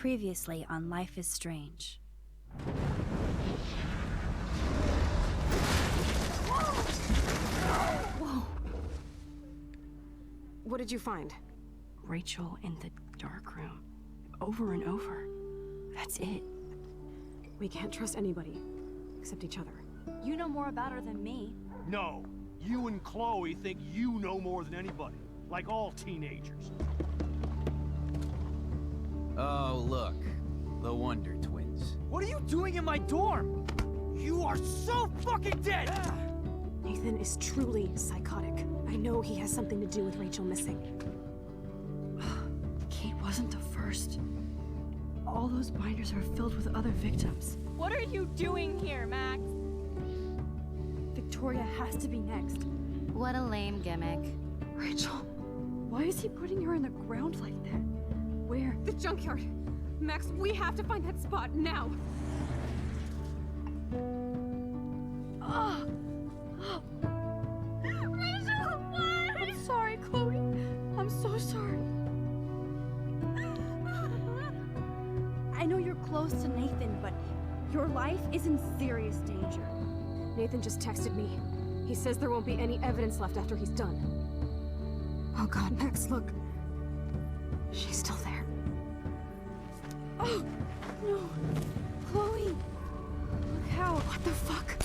Previously on Life is Strange. Whoa! What did you find? Rachel in the dark room. Over and over. That's it. We can't trust anybody, except each other. You know more about her than me. No, you and Chloe think you know more than anybody, like all teenagers. Oh, look. The Wonder Twins. What are you doing in my dorm? You are so fucking dead! Nathan is truly psychotic. I know he has something to do with Rachel missing. Kate wasn't the first. All those binders are filled with other victims. What are you doing here, Max? Victoria has to be next. What a lame gimmick. Rachel, why is he putting her in the ground like that? Where? The junkyard! Max, we have to find that spot now! Ah! Rachel, what? I'm sorry, Chloe. I'm so sorry. I know you're close to Nathan, but your life is in serious danger. Nathan just texted me. He says there won't be any evidence left after he's done. Oh god, Max, look. She's still there. Oh, no. Chloe. Look how. What the fuck?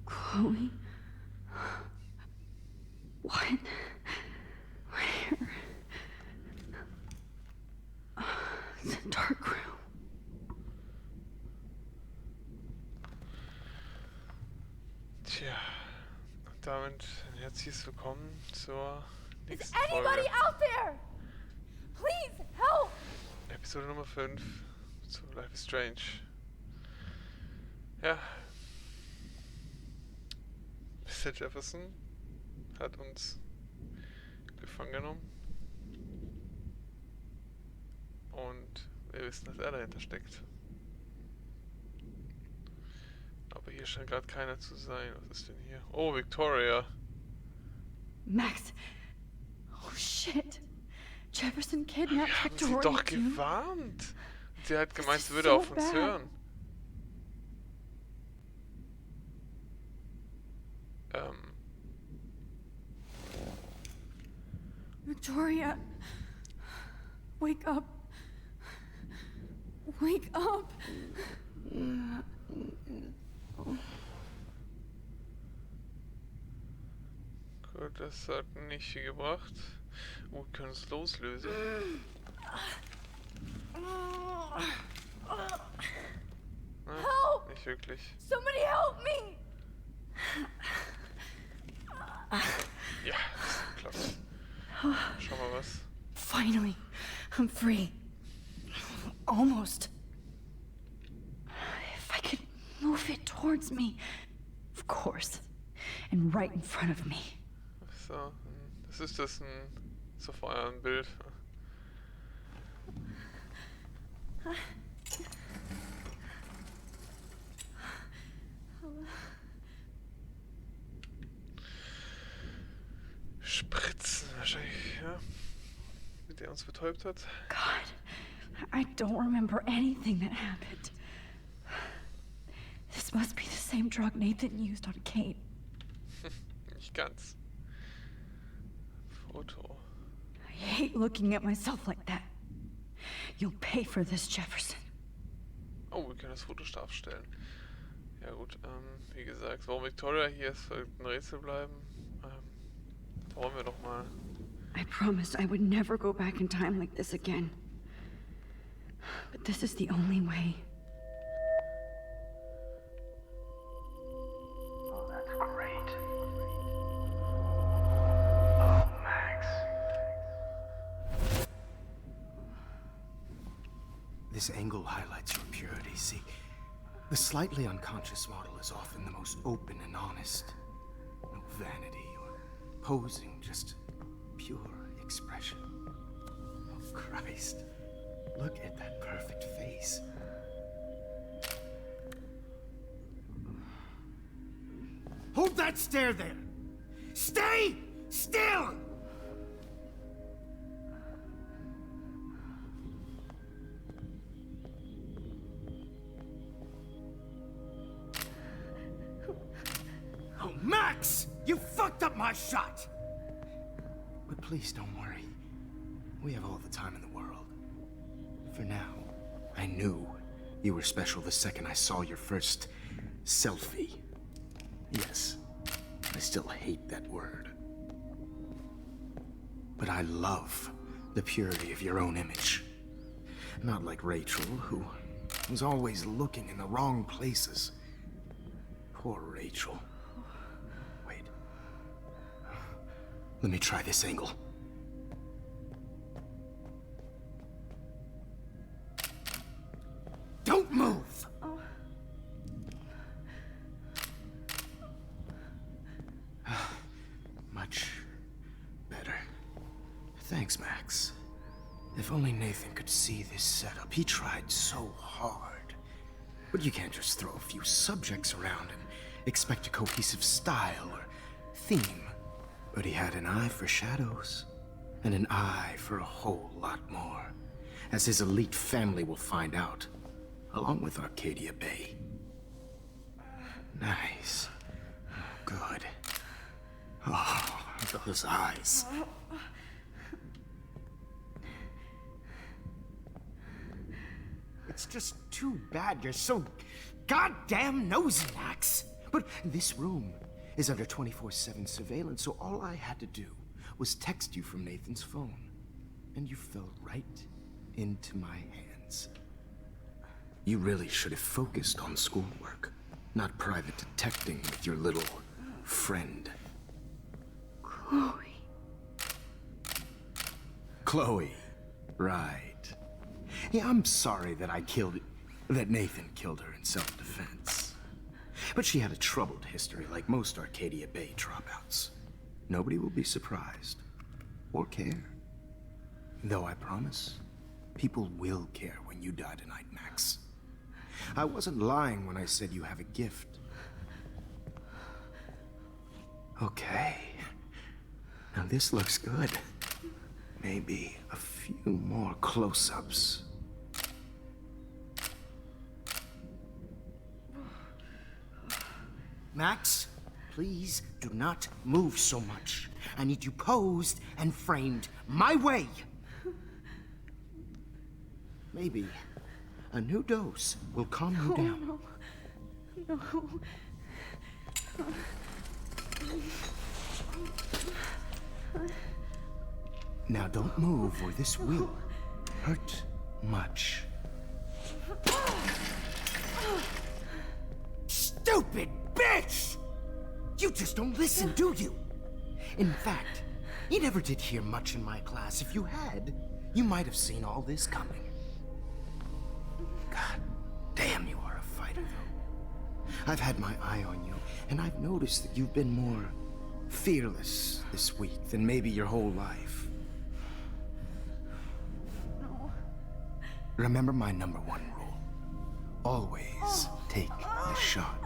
Chloe? What? Where? The dark room. Tja, und damit ein herzliches Willkommen zur Is nächsten anybody Folge. out there? Please help! Episode Nummer 5 zu Life is Strange. Ja. Mr. Jefferson hat uns gefangen genommen. Und wir wissen, dass er dahinter steckt. Aber hier scheint gerade keiner zu sein. Was ist denn hier? Oh, Victoria. Max. Oh shit. Jefferson kidnapped Wir haben sie Victoria doch too? gewarnt. Sie hat gemeint, is sie würde so auf uns bad. hören. Victoria, wake up. Wake up. Gut, das hat nicht viel gebracht. Oh, wir können es loslösen. Help! Nicht wirklich. Somebody help me! Ja, das klappt. Schau mal was. Finally, I'm free. Almost. If I could move it towards me. Of course. And right in front of me. So, das ist das ein Bild. Spritzen wahrscheinlich, ja. Mit der uns betäubt hat. God, I don't remember anything that happened. This must be the same drug Nathan used on Kate. Nicht ganz. Foto. I hate looking at myself like that. You'll pay for this, Jefferson. Oh, wir können das Foto scharf stellen. Ja gut, wie gesagt, warum Victoria hier ist, soll ein Rätsel bleiben. Da wollen wir doch mal. I promised I would never go back in time like this again. But this is the only way. Oh, that's great. Oh, Max. This angle highlights your purity. See, the slightly unconscious model is often the most open and honest. No vanity or posing, just pure expression. Oh, Christ. Look at that perfect face. Hold that stare there! Stay still! Oh, Max! You fucked up my shot! But please don't worry. We have all the time in the world. For now, I knew you were special the second I saw your first selfie. Yes, I still hate that word. But I love the purity of your own image. Not like Rachel, who was always looking in the wrong places. Poor Rachel. Wait. Let me try this angle. Don't move! Much better. Thanks, Max. If only Nathan could see this setup. He tried so hard. But you can't just throw a few subjects around and expect a cohesive style or theme. But he had an eye for shadows, and an eye for a whole lot more, as his elite family will find out, along with Arcadia Bay. Nice. Good. Oh, those eyes. It's just too bad you're so goddamn nosy, Max. But this room is under 24/7 surveillance, so all I had to do was text you from Nathan's phone. And you fell right into my hands. You really should have focused on schoolwork, not private detecting with your little friend. Chloe. Chloe. Right. Yeah, I'm sorry that that Nathan killed her in self-defense. But she had a troubled history like most Arcadia Bay dropouts. Nobody will be surprised. Or care. Though I promise, people will care when you die tonight, Max. I wasn't lying when I said you have a gift. Okay. Now this looks good. Maybe a few more close-ups. Max, Please do not move so much. I need you posed and framed my way. Maybe a new dose will calm you down. No. Now don't move or this will hurt much. Stupid bitch! You just don't listen, do you? In fact, you never did hear much in my class. If you had, you might have seen all this coming. God damn, you are a fighter, though. I've had my eye on you, and I've noticed that you've been more fearless this week than maybe your whole life. No. Remember my #1 rule. Always take the shot.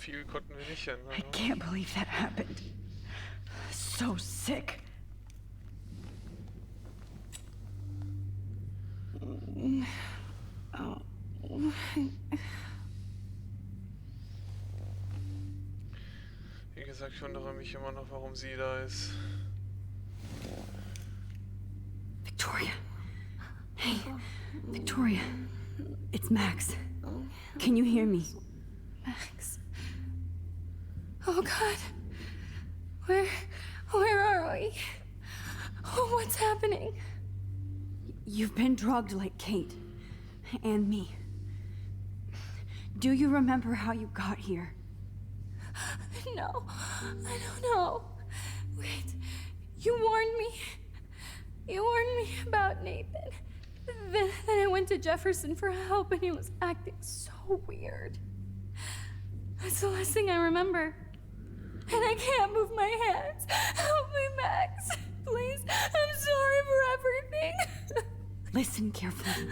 Viel konnten wir nicht ändern. I can't believe that happened. So sick. Wie gesagt, ich wundere mich immer noch, warum sie da ist. Victoria. Hey, Victoria. It's Max. Can you hear me? Max. Oh God. Where are we? Oh, what's happening? You've been drugged like Kate. And me. Do you remember how you got here? No, I don't know. Wait, you warned me. You warned me about Nathan. Then I went to Jefferson for help and he was acting so weird. That's the last thing I remember. And I can't move my hands. Help me, Max. Please, I'm sorry for everything. Listen carefully.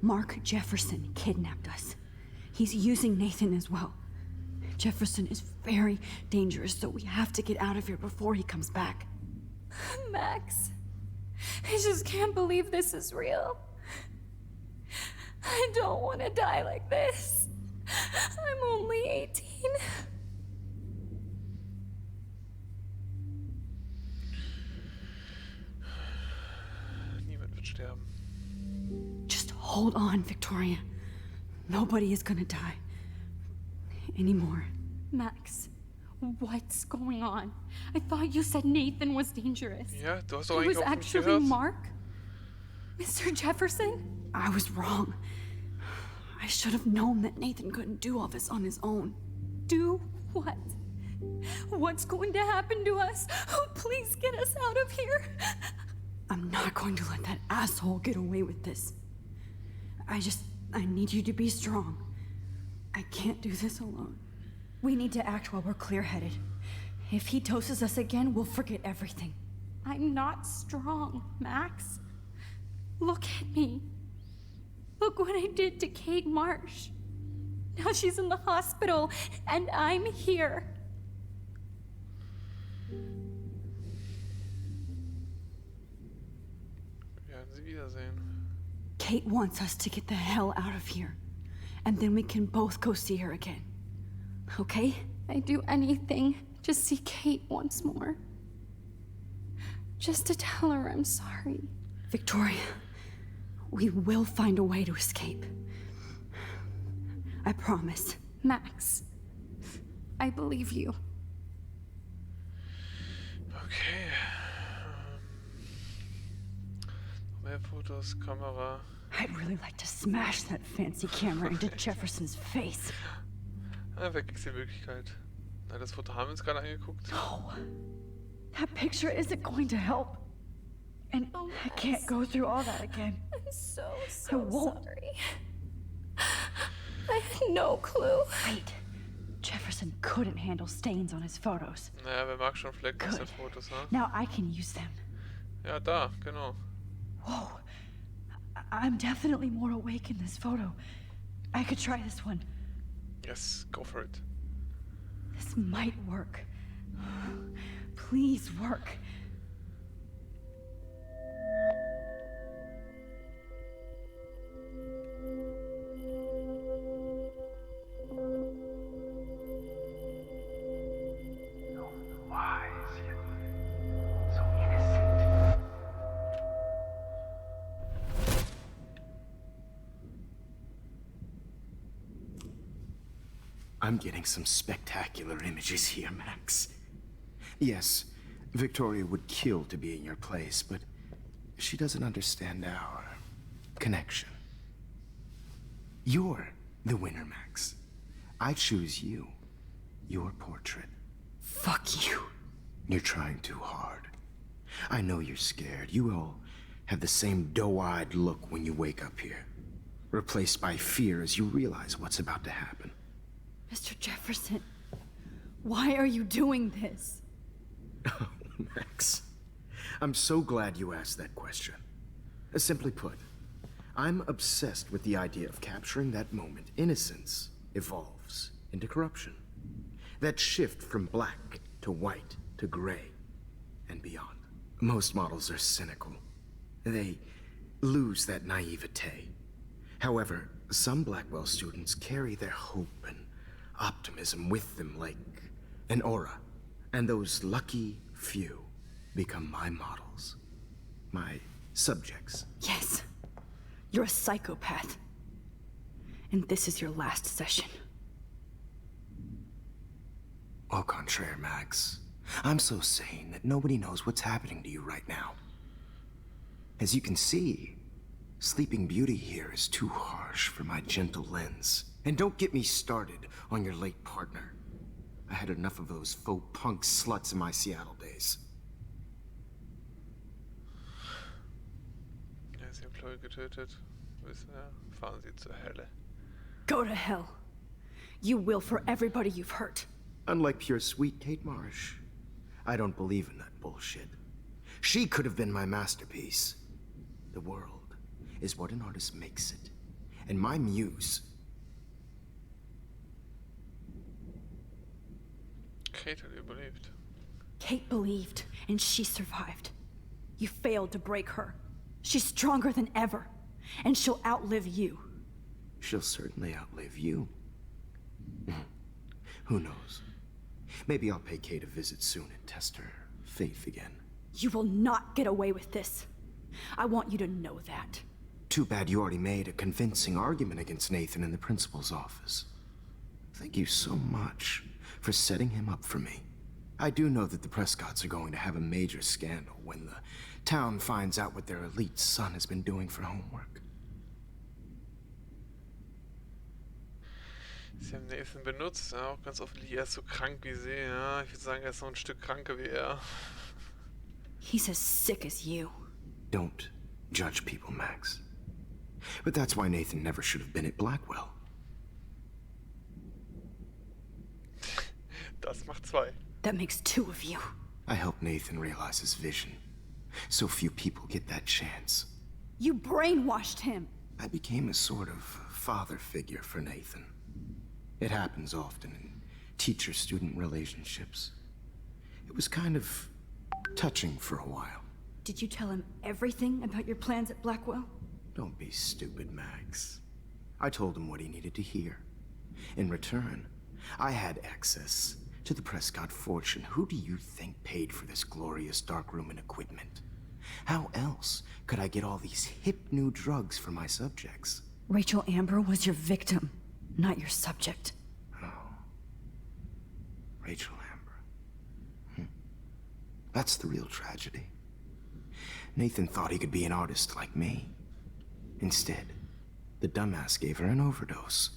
Mark Jefferson kidnapped us. He's using Nathan as well. Jefferson is very dangerous, so we have to get out of here before he comes back. Max, I just can't believe this is real. I don't want to die like this. I'm only 18. Niemand wird sterben. Just hold on, Victoria. Nobody is gonna die. Anymore. Max, what's going on? I thought you said Nathan was dangerous. Ja, du hast doch It was eigentlich auf mich actually gehört. Mark? Mr. Jefferson? I was wrong. I should have known that Nathan couldn't do all this on his own. Do what? What's going to happen to us? Oh, please get us out of here. I'm not going to let that asshole get away with this. I need you to be strong. I can't do this alone. We need to act while we're clear-headed. If he doses us again, we'll forget everything. I'm not strong, Max. Look at me. Look what I did to Kate Marsh. Now she's in the hospital, and I'm here. Wir werden sie wiedersehen. Kate wants us to get the hell out of here. And then we can both go see her again. Okay? I'd do anything to see Kate once more. Just to tell her I'm sorry. Victoria, we will find a way to escape. I promise. Max, I believe you. Okay. Noch mehr Fotos, Kamera. I'd really like to smash that fancy camera into Jefferson's face. Weg ist die Möglichkeit. Na, das Foto haben wir uns gerade angeguckt. No. That picture isn't going to help. And Oh, I can't go through all that again. I'm so I won't. sorry. I had no clue. Wait. Jefferson Jefferson couldn't handle stains on his photos. Naja, wer mag schon Flecken auf den Good. Fotos, ha? Now I can use them. Ja, da, genau. Whoa. I'm definitely more awake in this photo. I could try this one. Yes, go for it. This might work. Please work. So wise yet so innocent. I'm getting some spectacular images here, Max. Yes, Victoria would kill to be in your place, but she doesn't understand our connection. You're the winner, Max. I choose you. Your portrait. Fuck you. You're trying too hard. I know you're scared. You all have the same doe-eyed look when you wake up here, replaced by fear as you realize what's about to happen. Mr. Jefferson, why are you doing this? Oh, Max. I'm so glad you asked that question. Simply put, I'm obsessed with the idea of capturing that moment innocence evolves into corruption. That shift from black to white to gray and beyond. Most models are cynical. They lose that naivete. However, some Blackwell students carry their hope and optimism with them like an aura. And those lucky few become my models. My subjects. Yes. You're a psychopath. And this is your last session. Au contraire, Max. I'm so sane that nobody knows what's happening to you right now. As you can see, Sleeping Beauty here is too harsh for my gentle lens. And don't get me started on your late partner. I had enough of those faux punk sluts in my Seattle days. Sie haben Chloe getötet. Wissen wir, fahren Sie zur Hölle. Go to hell. You will for everybody you've hurt. Unlike pure sweet Kate Marsh, I don't believe in that bullshit. She could have been my masterpiece. The world is what an artist makes it. And my muse... Kate hat überlebt. Kate believed, and she survived. You failed to break her. She's stronger than ever, and she'll outlive you. She'll certainly outlive you. Who knows? Maybe I'll pay Kate a visit soon and test her faith again. You will not get away with this. I want you to know that. Too bad you already made a convincing argument against Nathan in the principal's office. Thank you so much for setting him up for me. I do know that the Prescotts are going to have a major scandal when the town finds out what their elite son has been doing for homework. Sie haben Nathan benutzt, ja, auch ganz offensichtlich. Er ist so krank wie sie, ja. Ich würde sagen, er ist noch ein Stück kranker wie er. He's as sick as you. Don't judge people, Max. But that's why Nathan never should have been at Blackwell. Das macht zwei. That makes two of you. I helped Nathan realize his vision. So few people get that chance. You brainwashed him. I became a sort of father figure for Nathan. It happens often in teacher-student relationships. It was kind of touching for a while. Did you tell him everything about your plans at Blackwell? Don't be stupid, Max. I told him what he needed to hear. In return, I had access to the Prescott fortune. Who do you think paid for this glorious darkroom and equipment? How else could I get all these hip new drugs for my subjects? Rachel Amber was your victim, not your subject. Oh. Rachel Amber. That's the real tragedy. Nathan thought he could be an artist like me. Instead, the dumbass gave her an overdose.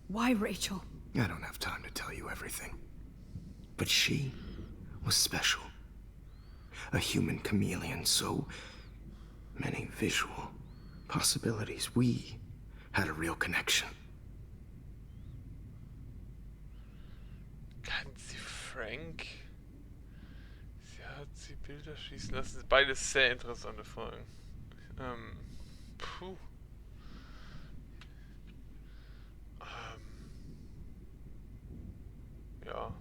Why Rachel? I don't have time to tell you everything. But she was special. A human chameleon, so many visual possibilities. We had a real connection. Frank. Sie hat sie Bilder schießen lassen. Beides sehr interessante Fragen. Puh. Ja.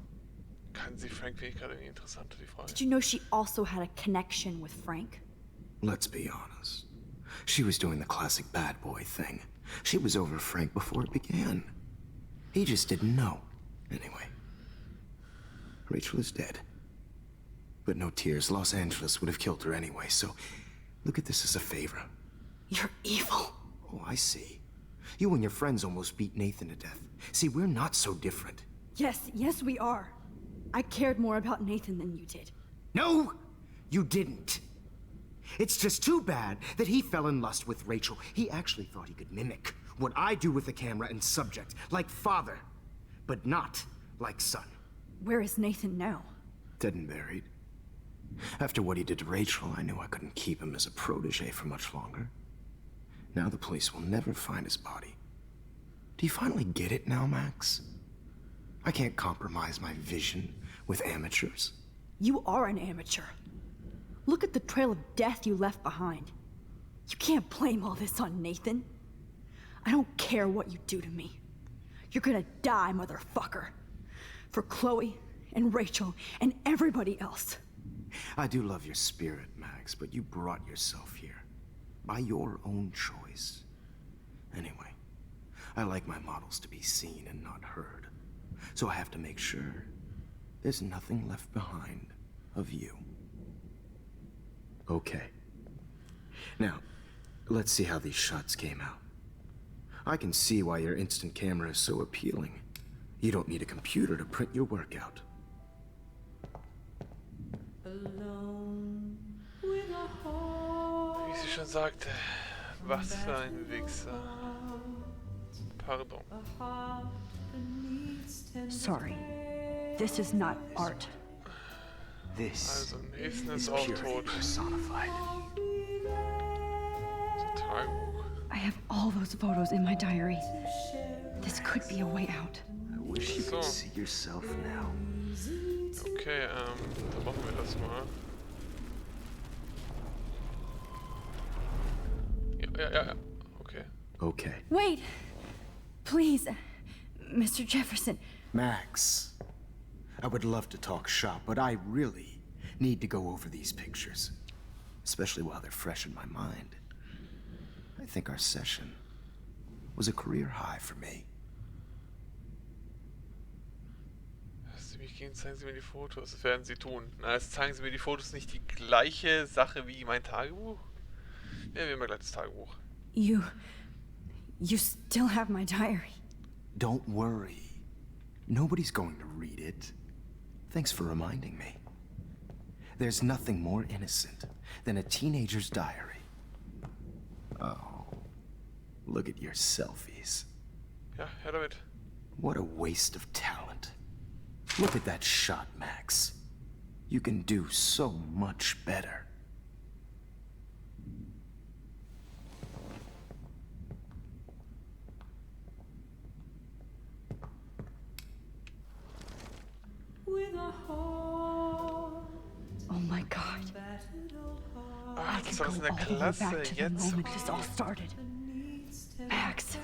Kann sie Frank wirklich gerade irgendwie interessanter, die Frage. Did you know she also had a connection with Frank? Let's be honest. She was doing the classic bad boy thing. She was over Frank before it began. He just didn't know. Anyway, Rachel is dead. But no tears. Los Angeles would have killed her anyway, so look at this as a favor. You're evil. Oh, I see. You and your friends almost beat Nathan to death. See, we're not so different. Yes, we are. I cared more about Nathan than you did. No, you didn't. It's just too bad that he fell in lust with Rachel. He actually thought he could mimic what I do with the camera and subject, like father, but not like son. Where is Nathan now? Dead and buried. After what he did to Rachel, I knew I couldn't keep him as a protege for much longer. Now the police will never find his body. Do you finally get it now, Max? I can't compromise my vision with amateurs. You are an amateur. Look at the trail of death you left behind. You can't blame all this on Nathan. I don't care what you do to me. You're gonna die, motherfucker. For Chloe and Rachel and everybody else. I do love your spirit, Max, but you brought yourself here. By your own choice. Anyway, I like my models to be seen and not heard. So I have to make sure there's nothing left behind of you. Okay. Now, let's see how these shots came out. I can see why your instant camera is so appealing. You don't need a computer to print your work out. Wie sie schon sagte, was für ein Wichser. Pardon. Sorry. This is not art. This Also, Nathan is ist auch purity tot. personified. Das Tagebuch. I have all those photos in my diary. This could be a way out. I wish you So. could see yourself now. Okay, dann machen wir das mal. Ja. Okay. Okay. Wait! Please, Mr. Jefferson. Max, I would love to talk shop, but I really need to go over these pictures. Especially while they're fresh in my mind. I think our session was a career high for me. Lassen Sie mich gehen, zeigen Sie mir die Fotos. Das werden Sie tun. Na, jetzt zeigen Sie mir die Fotos nicht die gleiche Sache wie mein Tagebuch? Ja, wir haben ja gleich das Tagebuch. You still have my diary. Don't worry. Nobody's going to read it. Thanks for reminding me. There's nothing more innocent than a teenager's diary. Oh, look at your selfies. Ja, her damit. What a waste of talent. Look at that shot, Max. You can do so much better. Oh my God. Ah, I das can war go das in der all the way Klasse. back to the Jetzt. moment this all started. Max,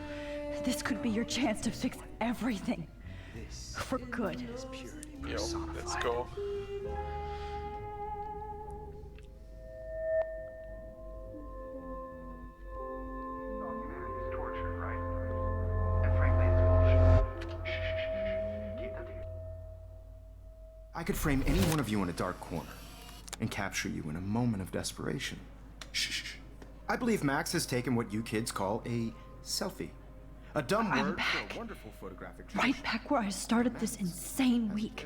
this could be your chance to fix everything. For good. Jo, let's go. Humanity's torture, right? And frankly, it's bullshit. Shh. Keep that to yourself. I could frame any one of you in a dark corner and capture you in a moment of desperation. Shh. I believe Max has taken what you kids call a selfie. A dumb I'm word back. for a wonderful photographic Right tradition. back where I started this insane week.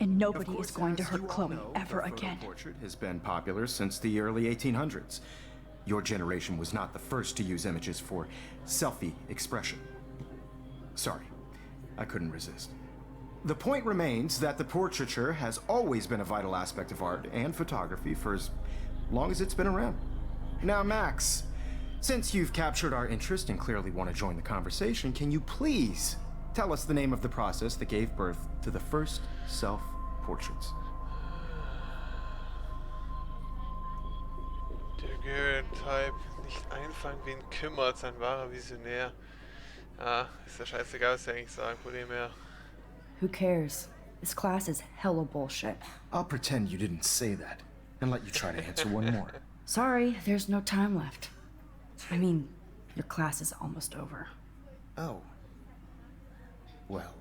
And Of nobody course, is going to as hurt you all Chloe know, ever the photo again. portrait has been popular since the early 1800s. Your generation was not the first to use images for selfie expression. Sorry, I couldn't resist. The point remains that the portraiture has always been a vital aspect of art and photography for as long as it's been around. Now, Max, since you've captured our interest and clearly want to join the conversation, can you please Tell us the name of the process that gave birth to the first self-portraits. Der Girl-Type nicht einfangen, wen kümmert, sein wahrer Visionär. Ah, ist ja scheißegal, was ich eigentlich sagen, von dem her. Who cares? This class is hella bullshit. I'll pretend you didn't say that, and let you try to answer one more. Sorry, there's no time left. I mean, your class is almost over. Oh. Well,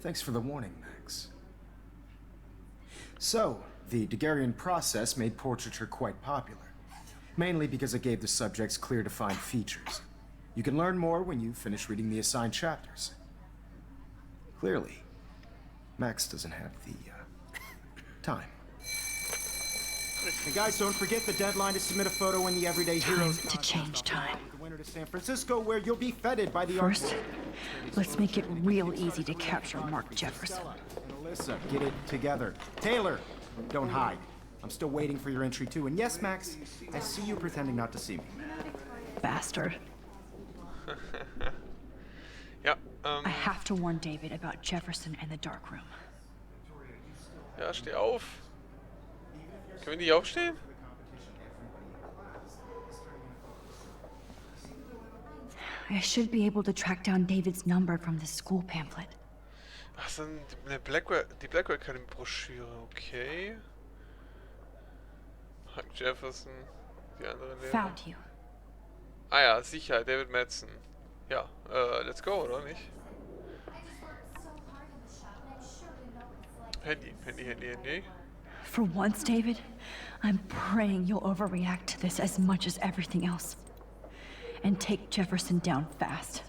thanks for the warning, Max. So, the Daguerrean process made portraiture quite popular, mainly because it gave the subjects clear defined features. You can learn more when you finish reading the assigned chapters. Clearly, Max doesn't have the time. And guys, don't forget the deadline to submit a photo in the Everyday Heroes To change time. The winter to San Francisco, where you'll be feted by the First, let's make it real easy to capture Mark Jefferson. And Alyssa, get it together. Taylor, don't hide. I'm still waiting for your entry too. And yes, Max, I see you pretending not to see me. Bastard. Ja, I have to warn David about Jefferson and the dark room. ja, steh auf. Können wir nicht aufstehen? I should be able to track down David's number from the school pamphlet. Ach, so die Blackwell Academy Broschüre, okay. Mark Jefferson, die anderen Lehrer. Found you. Ah ja, sicher, David Madsen. Ja, let's go, oder nicht? Handy. For once, David, I'm praying you'll overreact to this as much as everything else. And take Jefferson down fast.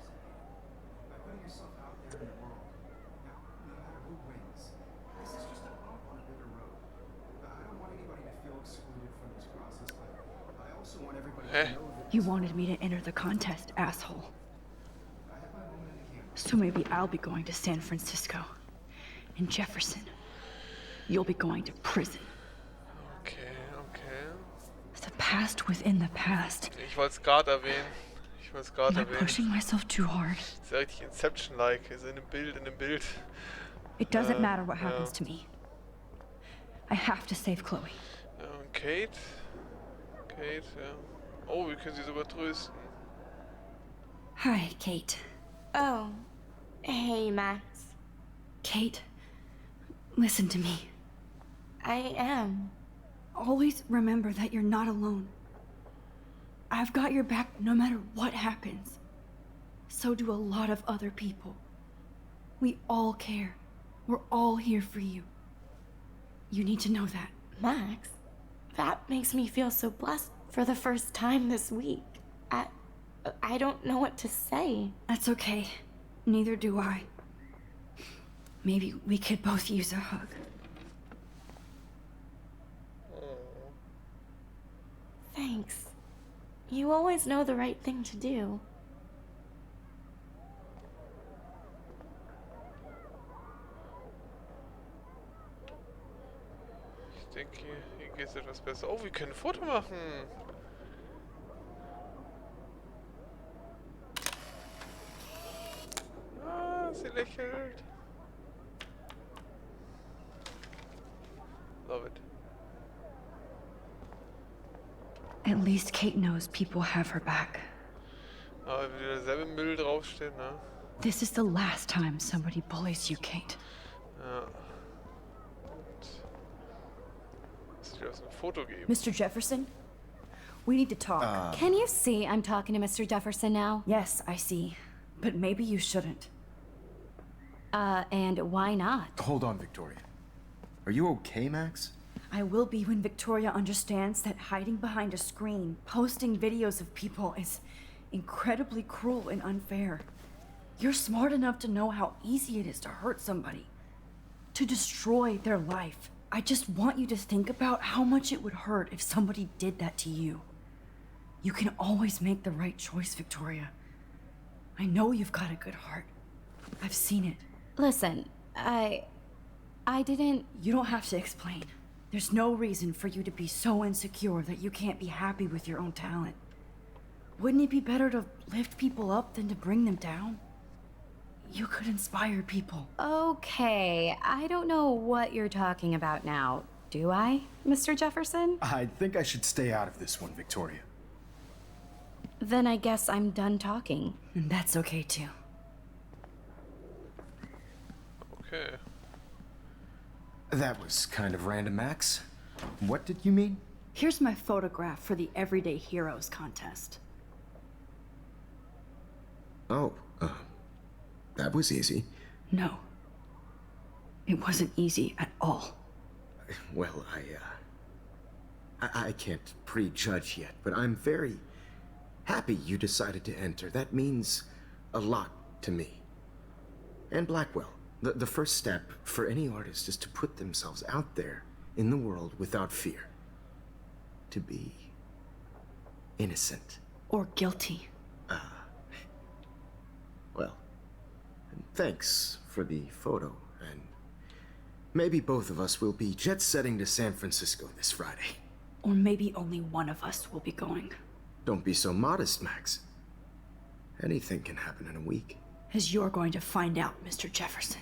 Hä? You wanted me to enter the contest, asshole. So maybe I'll be going to San Francisco. And Jefferson, you'll be going to prison. Okay. The past within the past. Ich wollte es gerade erwähnen. Am I pushing myself too hard? Ist ja richtig Inception-like. Ist in dem Bild. It doesn't matter what happens to me. I have to save Chloe. Und Kate, ja. Oh, wir können sie sogar trösten. Hi, Kate. Oh. Hey, Max. Kate, listen to me. I am. Always remember that you're not alone. I've got your back no matter what happens. So do a lot of other people. We all care. We're all here for you. You need to know that. Max, that makes me feel so blessed for the first time this week. I don't know what to say. That's okay. Neither do I. Maybe we could both use a hug. Thanks. You always know the right thing to do. Ich denke, hier geht es etwas besser. Oh, wir können ein Foto machen. Ah, sie lächelt. Love it. At least Kate knows people have her back. Aber wieder derselbe Müll draufsteht, ne? This is the last time somebody bullies you, Kate. Ja. Es wird ein Foto geben. Mr. Jefferson, we need to talk. Can you see I'm talking to Mr. Jefferson now? Yes, I see. But maybe you shouldn't. And why not? Hold on, Victoria. Are you okay, Max? I will be when Victoria understands that hiding behind a screen, posting videos of people is incredibly cruel and unfair. You're smart enough to know how easy it is to hurt somebody, to destroy their life. I just want you to think about how much it would hurt if somebody did that to you. You can always make the right choice, Victoria. I know you've got a good heart. I've seen it. Listen, I didn't... You don't have to explain. There's no reason for you to be so insecure that you can't be happy with your own talent. Wouldn't it be better to lift people up than to bring them down? You could inspire people. Okay, I don't know what you're talking about now. Do I, Mr. Jefferson? I think I should stay out of this one, Victoria. Then I guess I'm done talking. And that's okay too. Okay. That was kind of random, Max. What did you mean? Here's my photograph for the Everyday Heroes contest. Oh, that was easy. No. It wasn't easy at all. Well, I can't prejudge yet, but I'm very happy you decided to enter. That means a lot to me. And Blackwell. The first step for any artist is to put themselves out there in the world without fear. To be innocent. Or guilty. Well, thanks for the photo, and maybe both of us will be jet-setting to San Francisco this Friday. Or maybe only one of us will be going. Don't be so modest, Max. Anything can happen in a week. As you're going to find out, Mr. Jefferson.